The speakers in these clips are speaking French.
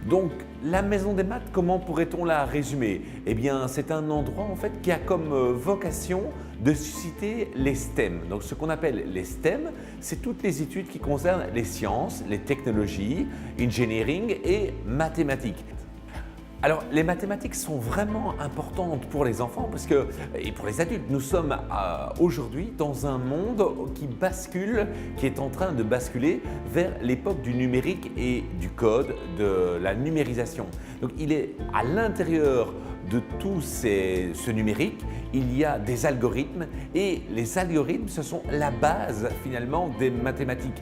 Donc, la maison des maths, comment pourrait-on la résumer? Eh bien, c'est un endroit en fait qui a comme vocation de susciter les STEM. Donc, ce qu'on appelle les STEM, c'est toutes les études qui concernent les sciences, les technologies, engineering et mathématiques. Alors, les mathématiques sont vraiment importantes pour les enfants parce que, et pour les adultes. Nous sommes aujourd'hui dans un monde qui bascule, qui est en train de basculer vers l'époque du numérique et du code, de la numérisation. Donc, il est à l'intérieur de tout ce numérique, il y a des algorithmes et les algorithmes, ce sont la base finalement des mathématiques.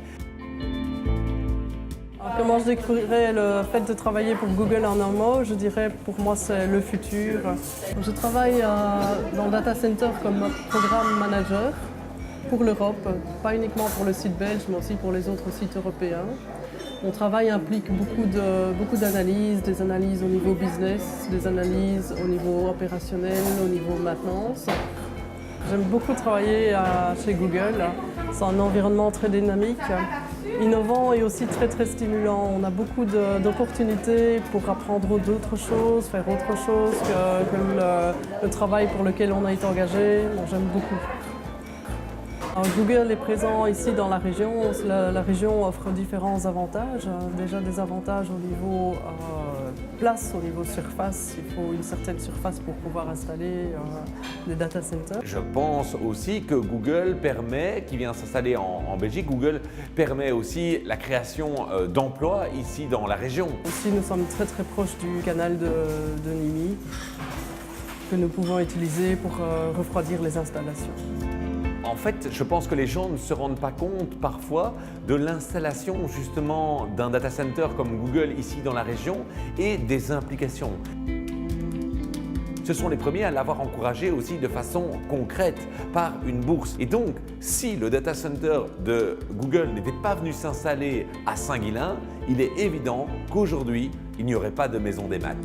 Comment je décrirais le fait de travailler pour Google en un mot? Je dirais pour moi c'est le futur. Je travaille dans le data center comme programme manager pour l'Europe, pas uniquement pour le site belge mais aussi pour les autres sites européens. Mon travail implique beaucoup d'analyses, des analyses au niveau business, des analyses au niveau opérationnel, au niveau maintenance. J'aime beaucoup travailler chez Google. C'est un environnement très dynamique, innovant et aussi très stimulant. On a beaucoup d'opportunités pour apprendre d'autres choses, faire autre chose que le travail pour lequel on a été engagé. Bon, j'aime beaucoup. Alors, Google est présent ici dans la région. La région offre différents avantages. Déjà des avantages au niveau place, au niveau surface. Il faut une certaine surface pour pouvoir installer des data centers. Je pense aussi que Google permet, qui vient s'installer en Belgique, Google permet aussi la création d'emplois ici dans la région. Aussi, nous sommes très proches du canal de Nîmes que nous pouvons utiliser pour refroidir les installations. En fait, je pense que les gens ne se rendent pas compte parfois de l'installation justement d'un data center comme Google ici dans la région et des implications. Ce sont les premiers à l'avoir encouragé aussi de façon concrète par une bourse. Et donc, si le data center de Google n'était pas venu s'installer à Saint-Guilain, il est évident qu'aujourd'hui, il n'y aurait pas de maison des maths.